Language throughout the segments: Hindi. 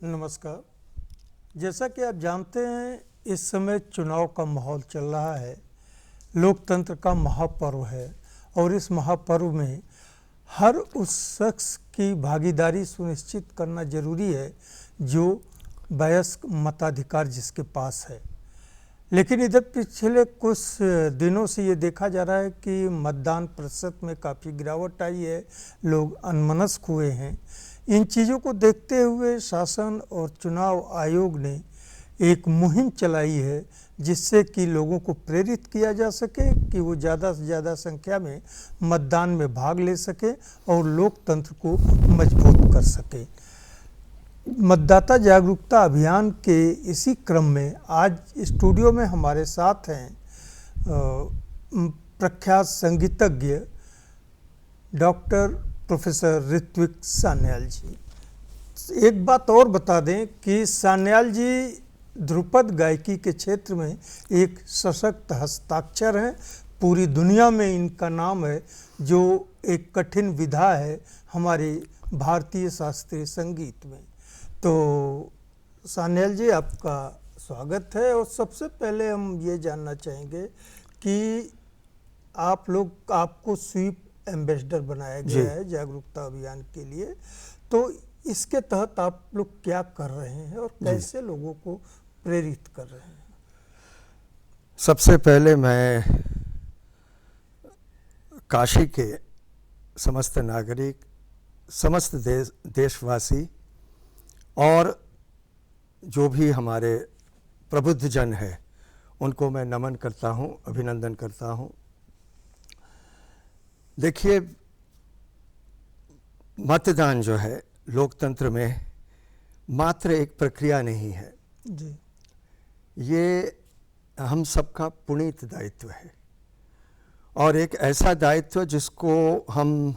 नमस्कार। जैसा कि आप जानते हैं, इस समय चुनाव का माहौल चल रहा है। लोकतंत्र का महापर्व है और इस महापर्व में हर उस शख्स की भागीदारी सुनिश्चित करना जरूरी है जो वयस्क मताधिकार जिसके पास है। लेकिन इधर पिछले कुछ दिनों से ये देखा जा रहा है कि मतदान प्रतिशत में काफ़ी गिरावट आई है, लोग अनमनस्क हुए हैं। इन चीज़ों को देखते हुए शासन और चुनाव आयोग ने एक मुहिम चलाई है जिससे कि लोगों को प्रेरित किया जा सके कि वो ज़्यादा से ज़्यादा संख्या में मतदान में भाग ले सके और लोकतंत्र को मजबूत कर सके। मतदाता जागरूकता अभियान के इसी क्रम में आज स्टूडियो में हमारे साथ हैं प्रख्यात संगीतज्ञ डॉक्टर प्रोफेसर ऋत्विक सान्याल जी। एक बात और बता दें कि सान्याल जी ध्रुपद गायकी के क्षेत्र में एक सशक्त हस्ताक्षर हैं। पूरी दुनिया में इनका नाम है, जो एक कठिन विधा है हमारे भारतीय शास्त्रीय संगीत में। तो सान्याल जी, आपका स्वागत है। और सबसे पहले हम ये जानना चाहेंगे कि आपको स्वीप एम्बेसडर बनाया गया है जागरूकता अभियान के लिए, तो इसके तहत आप लोग क्या कर रहे हैं और कैसे लोगों को प्रेरित कर रहे हैं? सबसे पहले मैं काशी के समस्त नागरिक, समस्त देशवासी और जो भी हमारे प्रबुद्ध जन है उनको मैं नमन करता हूं, अभिनंदन करता हूं। देखिए, मतदान जो है लोकतंत्र में मात्र एक प्रक्रिया नहीं है जी। ये हम सबका पुनीत दायित्व है और एक ऐसा दायित्व जिसको हम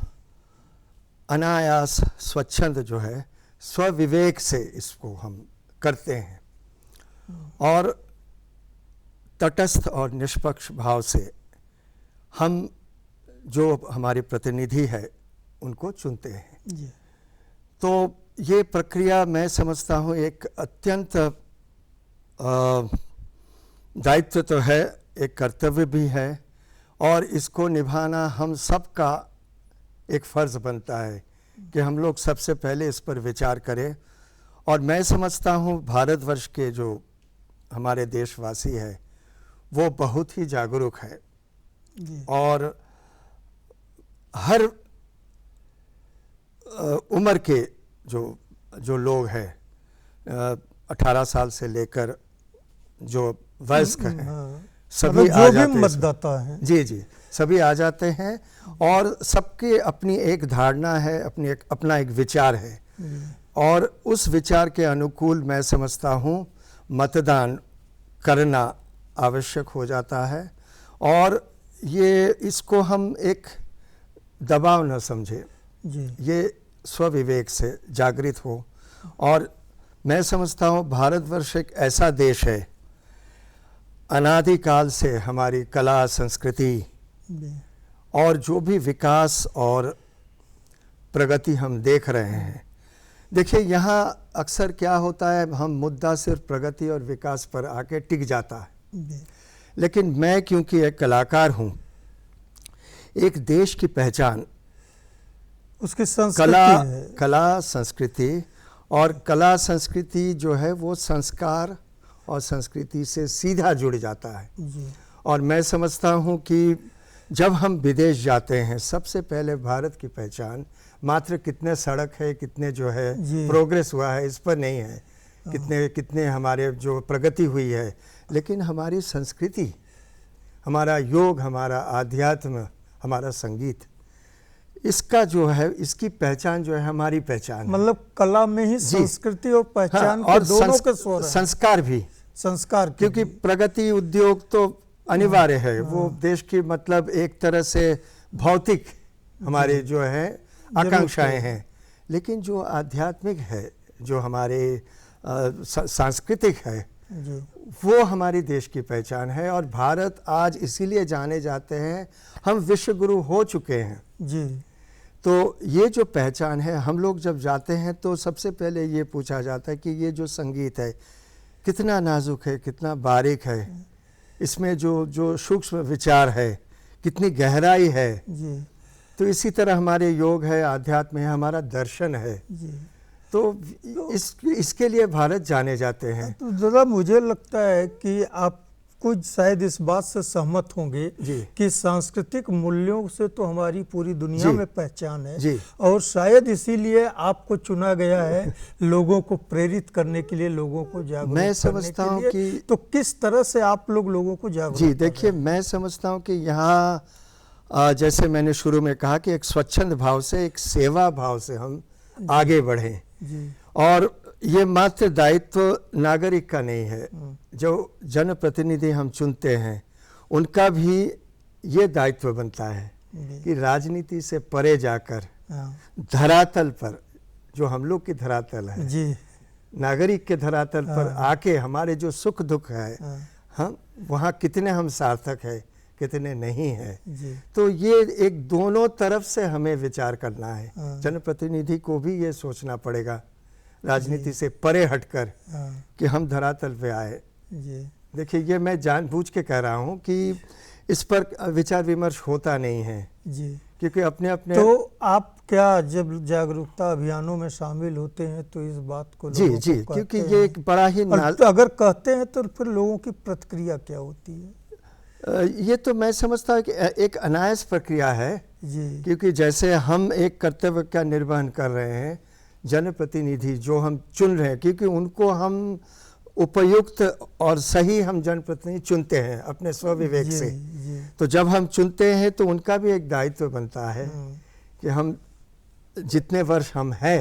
अनायास स्वच्छंद जो है स्वविवेक से इसको हम करते हैं और तटस्थ और निष्पक्ष भाव से हम जो हमारे प्रतिनिधि है उनको चुनते हैं जी। तो ये प्रक्रिया मैं समझता हूँ एक अत्यंत दायित्व तो है, एक कर्तव्य भी है और इसको निभाना हम सबका एक फ़र्ज़ बनता है कि हम लोग सबसे पहले इस पर विचार करें। और मैं समझता हूँ भारतवर्ष के जो हमारे देशवासी है वो बहुत ही जागरूक है जी। और हर उम्र के जो लोग हैं 18 साल से लेकर जो वयस्क हैं सभी आ जाते हैं, मतदाता हैं। जी जी, सभी आ जाते हैं और सबकी अपनी एक धारणा है, अपना एक विचार है और उस विचार के अनुकूल मैं समझता हूँ मतदान करना आवश्यक हो जाता है। और ये इसको हम एक दबाव न समझे, ये स्वविवेक से जागृत हो। और मैं समझता हूँ भारतवर्ष एक ऐसा देश है, अनादिकाल से हमारी कला संस्कृति और जो भी विकास और प्रगति हम देख रहे हैं। देखिए, यहाँ अक्सर क्या होता है, हम मुद्दा सिर्फ प्रगति और विकास पर आके टिक जाता है, लेकिन मैं क्योंकि एक कलाकार हूँ, एक देश की पहचान उसकी संस्कृति कला संस्कृति और कला संस्कृति जो है वो संस्कार और संस्कृति से सीधा जुड़ जाता है जी। और मैं समझता हूँ कि जब हम विदेश जाते हैं सबसे पहले भारत की पहचान मात्र कितने सड़क है, कितने जो है प्रोग्रेस हुआ है इस पर नहीं है, कितने हमारे जो प्रगति हुई है, लेकिन हमारी संस्कृति, हमारा योग, हमारा आध्यात्म, हमारा संगीत, इसका जो है, इसकी पहचान जो है हमारी पहचान, मतलब कला में ही संस्कृति और पहचान और दोनों के स्वर संस्कार भी, संस्कार क्योंकि प्रगति उद्योग तो अनिवार्य है, वो देश की मतलब एक तरह से भौतिक हमारे जो है आकांक्षाएं हैं, लेकिन जो आध्यात्मिक है, जो हमारे सांस्कृतिक है जी। वो हमारी देश की पहचान है। और भारत आज इसीलिए जाने जाते हैं, हम विश्व गुरु हो चुके हैं जी। तो ये जो पहचान है, हम लोग जब जाते हैं तो सबसे पहले ये पूछा जाता है कि ये जो संगीत है कितना नाजुक है, कितना बारीक है, इसमें जो सूक्ष्म विचार है, कितनी गहराई है। जी तो इसी तरह हमारे योग है, आध्यात्म है, हमारा दर्शन है। जी। तो इसके लिए भारत जाने जाते हैं। तो दादा मुझे लगता है कि आप कुछ शायद इस बात से सहमत होंगे जी कि सांस्कृतिक मूल्यों से तो हमारी पूरी दुनिया जी में पहचान है जी। और शायद इसीलिए आपको चुना गया है लोगों को प्रेरित करने के लिए, लोगों को जागरूक मैं करने समझता हूं के लिए। कि तो किस तरह से आप लोगों को जागरूक जी कर रहे देखिए, हैं? मैं समझता हूं कि यहाँ जैसे मैंने शुरू में कहा कि एक स्वच्छंद भाव से, एक सेवा भाव से हम आगे बढ़ें। जी और ये मात्र दायित्व नागरिक का नहीं है, जो जनप्रतिनिधि हम चुनते हैं उनका भी ये दायित्व बनता है जी। कि राजनीति से परे जाकर हाँ, धरातल पर, जो हम लोग की धरातल है, जी नागरिक के धरातल पर आके हमारे जो सुख दुख है, हाँ, हम वहाँ कितने हम सार्थक है, कितने नहीं है। जी तो ये एक दोनों तरफ से हमें विचार करना है। हाँ। जनप्रतिनिधि को भी ये सोचना पड़ेगा राजनीति से परे हटकर हाँ, कि हम धरातल पे आए। जी देखिए, ये मैं जानबूझ के कह रहा हूँ कि इस पर विचार विमर्श होता नहीं है, जी। क्योंकि अपने अपने तो आप क्या जब जागरूकता अभियानों में शामिल होते हैं तो इस बात को जी लोगों जी, को क्योंकि कहते ये हैं? एक बड़ा ही और तो अगर कहते हैं तो फिर लोगों की प्रतिक्रिया क्या होती है? ये तो मैं समझता हूँ कि एक अनायास प्रक्रिया है, जी क्योंकि जैसे हम एक कर्तव्य का निर्वहन कर रहे हैं, जनप्रतिनिधि जो हम चुन रहे हैं, क्योंकि उनको हम उपयुक्त और सही हम जनप्रतिनिधि चुनते हैं अपने स्वविवेक जी से। जी। तो जब हम चुनते हैं तो उनका भी एक दायित्व बनता है कि हम जितने वर्ष हम हैं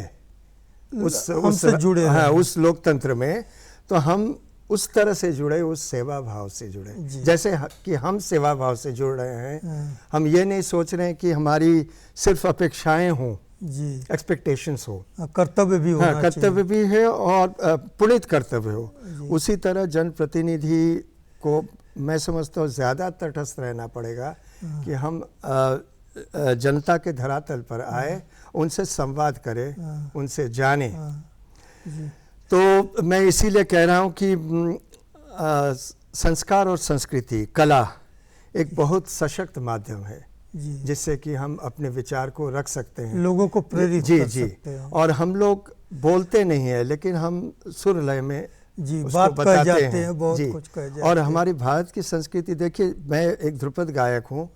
हमसे जुड़े हाँ, रहें। उस लोकतंत्र में, तो हम उस तरह से जुड़े, उस सेवा भाव से जुड़े, जी। जैसे कि हम सेवा भाव से जुड़ रहे हैं। हाँ, हम ये नहीं सोच रहे हैं कि हमारी सिर्फ अपेक्षाएं हों, जी एक्सपेक्टेशंस हो। कर्तव्य भी होना हाँ, कर्तव्य भी है और पुनीत कर्तव्य हो। जी। उसी तरह जनप्रतिनिधि को मैं समझता हूँ ज़्यादा तटस्थ रहना पड़ेगा कि हम जनता के धरातल पर आए, उनसे संवाद करें, हाँ। उनसे जाने। हाँ, जी तो मैं इसीलिए कह रहा हूँ कि संस्कार और संस्कृति, कला एक बहुत सशक्त माध्यम है जी। जिससे कि हम अपने विचार को रख सकते हैं, लोगों को प्रेरित जी कर जी। सकते हैं। और हम लोग बोलते नहीं है, लेकिन हम सुर लय में जी उसको बात कह बताते जाते हैं, बहुत जी। कुछ कह जाते और हैं। हमारी भारत की संस्कृति देखिए, मैं एक ध्रुपद गायक हूँ।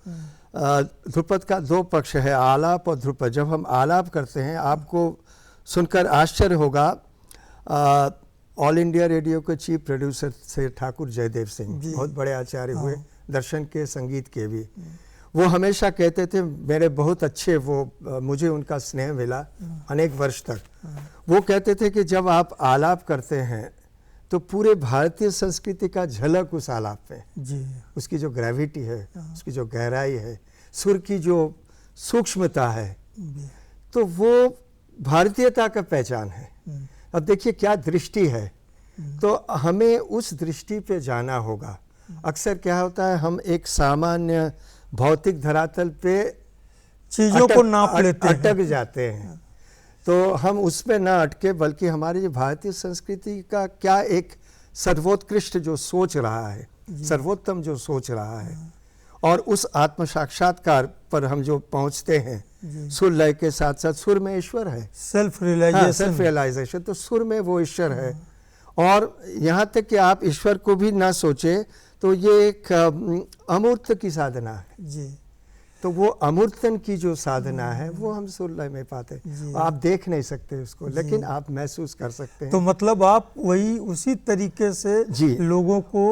ध्रुपद का दो पक्ष है, आलाप और ध्रुपद। जब हम आलाप करते हैं, आपको सुनकर आश्चर्य होगा, ऑल इंडिया रेडियो के चीफ प्रोड्यूसर से ठाकुर जयदेव सिंह, जी। बहुत बड़े आचार्य हुए, हाँ। दर्शन के, संगीत के भी। वो हमेशा कहते थे, मेरे बहुत अच्छे वो मुझे उनका स्नेह मिला अनेक वर्ष तक। वो कहते थे कि जब आप आलाप करते हैं तो पूरे भारतीय संस्कृति का झलक उस आलाप में, जी उसकी जो ग्रेविटी है, उसकी जो गहराई है, सुर की जो सूक्ष्मता है, जी। तो वो भारतीयता का पहचान है। अब देखिए क्या दृष्टि है, तो हमें उस दृष्टि पे जाना होगा। अक्सर क्या होता है, हम एक सामान्य भौतिक धरातल पे चीजों को नाप लेते हैं। अटक जाते हैं। तो हम उसमें ना अटके, बल्कि हमारी जो भारतीय संस्कृति का क्या एक सर्वोत्कृष्ट जो सोच रहा है, सर्वोत्तम जो सोच रहा है, और उस आत्म साक्षात्कार पर हम जो पहुंचते हैं, सुर लय के साथ साथ सुर में ईश्वर है, सेल्फ हाँ, रियलाइजेशन। Self realisation. तो सुर में वो ईश्वर है। और यहाँ तक कि आप ईश्वर को भी ना सोचे तो ये एक अमूर्त की साधना है। जी तो वो अमूर्तन की जो साधना है वो हम सुर लय में पाते जी। हैं। आप देख नहीं सकते उसको, लेकिन आप महसूस कर सकते हैं। तो मतलब आप वही उसी तरीके से जी। लोगों को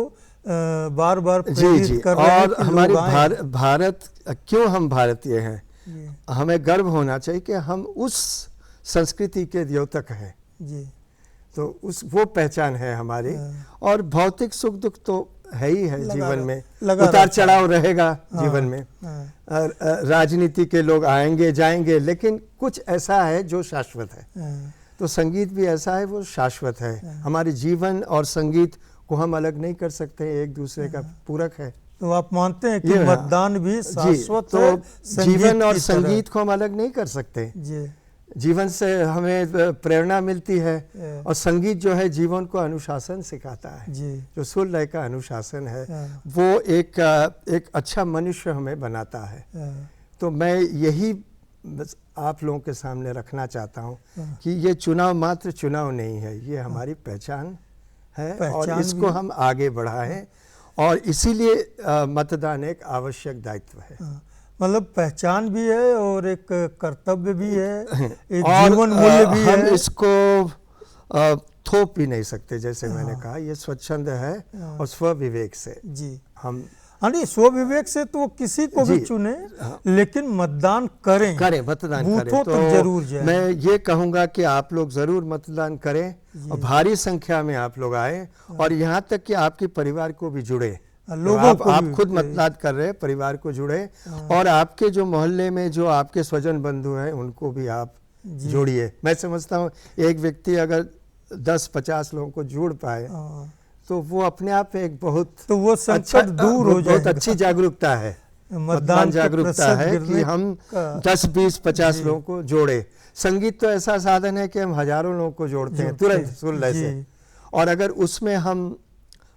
बार बार जी प्रेरित जी। कर रहे हैं और कि हमारी लोग आएं। भारत, क्यों हम भारतीय हैं, जी हमें गर्व होना चाहिए कि हम उस संस्कृति के द्योतक हैं। जी तो वो पहचान है हमारी। और भौतिक सुख दुख तो है ही है जीवन में, उतार चढ़ाव रहेगा जीवन में। राजनीति के लोग आएंगे जाएंगे, लेकिन कुछ ऐसा है जो शाश्वत है। तो संगीत भी ऐसा है, वो शाश्वत है। हमारे जीवन और संगीत को हम अलग नहीं कर सकते, एक दूसरे का पूरक है। तो आप मानते हैं कि ये मतदान भी शाश्वत तो है जीवन और की तरह। संगीत को हम अलग नहीं कर सकते। जी जीवन से हमें प्रेरणा मिलती है ए, और संगीत जो है जीवन को अनुशासन सिखाता है। जी जो सुर लय का अनुशासन है हाँ, वो एक अच्छा मनुष्य हमें बनाता है। हाँ, तो मैं यही बस आप लोगों के सामने रखना चाहता हूँ हाँ। कि ये चुनाव मात्र चुनाव नहीं है, ये हमारी पहचान है और पहचान इसको भी। हम आगे बढ़ाएं और इसीलिए मतदान एक आवश्यक दायित्व है। हाँ, मतलब पहचान भी है और एक कर्तव्य भी है, एक और जीवन मूल्य भी हम है। इसको थोप भी नहीं सकते, जैसे मैंने हाँ। कहा ये स्वच्छंद है हाँ। और स्व विवेक से जी हम हाँ नहीं, स्व विवेक से तो वो किसी को भी जी, चुने, हाँ। लेकिन मतदान करें, करें, मतदान करें। बूथों तक जरूर जाएं। मैं ये कहूँगा कि आप लोग ज़रूर मतदान करें जी। और भारी संख्या में आप लोग आए और यहाँ तक कि आपके परिवार को भी जुड़े। लोगों को आप भी खुद मतदान कर रहे हैं, परिवार को जुड़े और आपके जो मोहल्ले में जो आपके स्वजन बंधु हैं उनको भी आप जोड़िए। मैं समझता हूँ एक व्यक्ति अगर 10-50 लोगों को जोड़ पाए हाँ, तो वो अपने आप में एक बहुत तो वो संकट दूर हो बहुत जाएगा। अच्छी जागरूकता है। मतदान के जागरूकता प्रतिशत है कि गिरने हम का- 10-20-50 जी। लोगों को जोड़े। संगीत तो ऐसा साधन है कि हम हजारों लोगों को जोड़ते हैं तुरंत सुर लय से। जी। और अगर उसमें हम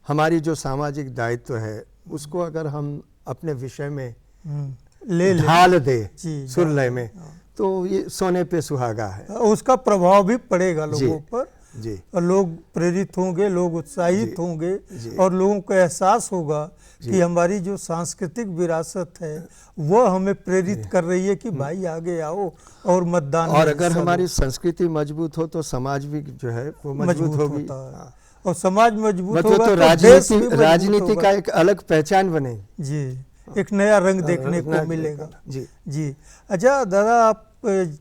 हमारी जो सामाजिक दायित्व है उसको अगर हम अपने विषय में ले ले ढाल दे जी, सुर लय में, तो ये सोने पे सुहागा है। उसका प्रभाव भी पड़ेगा लोगों पर जी और लोग प्रेरित होंगे, लोग उत्साहित जी, होंगे जी। और लोगों को एहसास होगा जी। कि हमारी जो सांस्कृतिक विरासत है वह हमें प्रेरित कर रही है कि भाई आगे आओ और मतदान में और अगर हिस्सा हमारी लो। संस्कृति मजबूत हो तो समाज भी जो है वो मजबूत होगी। होता है। हाँ। और समाज मजबूत मतलब होगा तो तो देश भी मजबूत राजनीति होगा। का एक अलग पहचान बने। जी, एक नया रंग देखने को मिलेगा। जी जी अच्छा दादा, आप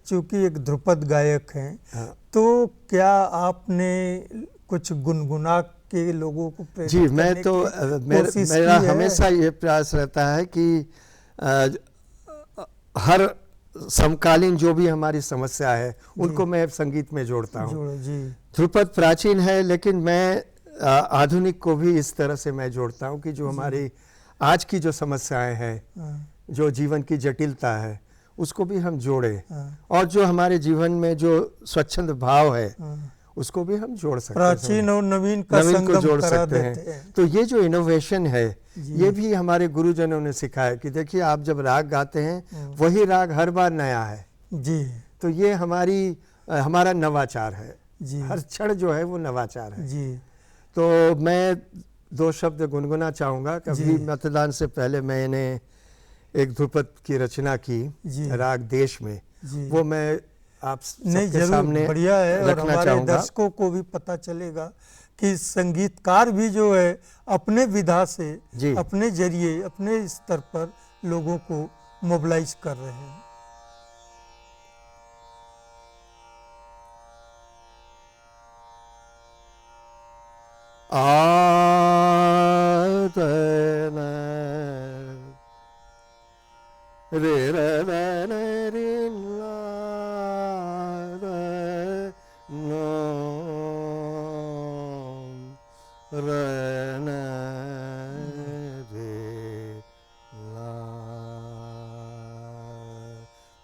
चूंकि एक ध्रुपद गायक हैं, हाँ। तो क्या आपने कुछ गुनगुना के लोगों को प्रेरित जी, मैं करने तो की कोशिश मेरा की है? हमेशा ये प्रयास रहता है कि हर समकालीन जो भी हमारी समस्या है उनको मैं संगीत में जोड़ता हूँ। जोड़ो जी। ध्रुपद प्राचीन है लेकिन मैं आधुनिक को भी इस तरह से मैं जोड़ता हूँ कि जो हमारी आज की जो समस्याएं हैं, हाँ, जो जीवन की जटिलता है उसको भी हम जोड़ें हाँ, और जो हमारे जीवन में जो स्वच्छंद भाव है हाँ। उसको भी हम जोड़ सकते हैं। प्राचीन और नवीन का नवीन को संगम जोड़ करा सकते देते हैं। तो ये जो इनोवेशन है जी। ये भी हमारे गुरुजनों ने सिखाया कि देखिए आप जब राग गाते हैं वही राग हर बार नया है। जी तो ये हमारा नवाचार है। जी हर क्षण जो है वो नवाचार है। जी तो मैं 2 शब्द गुनगुना चाहूँगा। कभी मतदान से पहले मैंने एक ध्रुपद की रचना की जी। राग देश में, जी। वो मैं आप नहीं, सबके जरूर सामने बढ़िया है और रखना हमारे चाहूँगा। दर्शकों को भी पता चलेगा कि संगीतकार भी जो है अपने विधा से, जी। अपने जरिए, अपने स्तर पर लोगों को मोबिलाइज कर रहे हैं।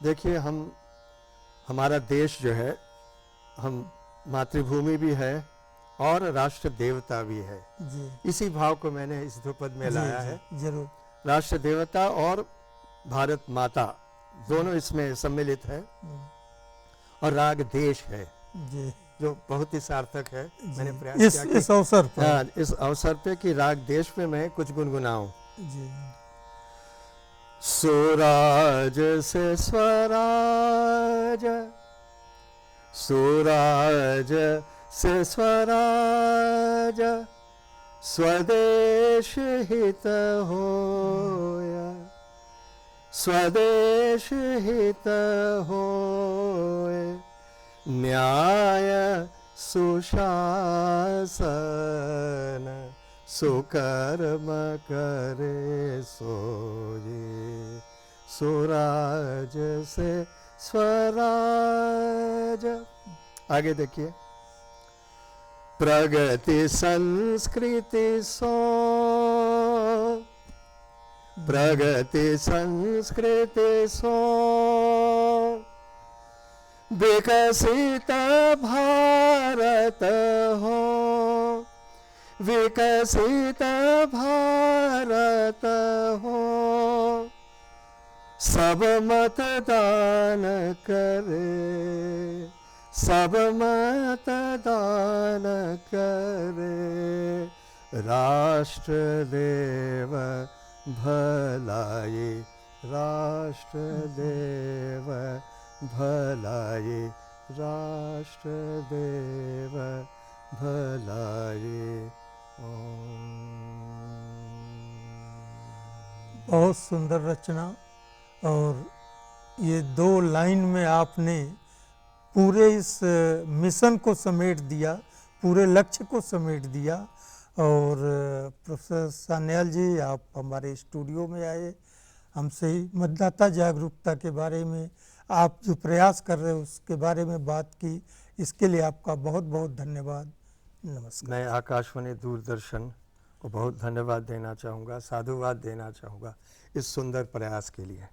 देखिए हमारा देश जो है, हम मातृभूमि भी है और राष्ट्र देवता भी है। जी इसी भाव को मैंने इस ध्रुपद में जी, लाया जी, है। जरूर। राष्ट्र देवता और भारत माता दोनों इसमें सम्मिलित है और राग देश है जी जो बहुत ही सार्थक है। मैंने प्रयास इस किया कि इस अवसर पर हाँ, इस अवसर पे कि राग देश पे मैं कुछ गुनगुनाऊं। जी स्वराज से स्वराज, स्वराज से स्वराज, स्वदेश हित होया, स्वदेश हित होए, न्याय सुशासन सुकर्म करे सोये, स्वराज से स्वराज। आगे देखिए, प्रगति संस्कृति सो प्रगति संस्कृति सो विकसित भारत हो, विकसित भारत हो। सब मतदान करे, सब मतदान करे, राष्ट्र देव भलाई, राष्ट्र देव भलाई, राष्ट्र देव भलाई। बहुत सुंदर रचना, और ये 2 लाइन में आपने पूरे इस मिशन को समेट दिया, पूरे लक्ष्य को समेट दिया। और प्रोफेसर सान्याल जी, आप हमारे स्टूडियो में आए, हमसे मतदाता जागरूकता के बारे में आप जो प्रयास कर रहे हो उसके बारे में बात की, इसके लिए आपका बहुत बहुत धन्यवाद। नमस्कार। मैं आकाशवाणी दूरदर्शन को बहुत धन्यवाद देना चाहूँगा, साधुवाद देना चाहूँगा इस सुंदर प्रयास के लिए।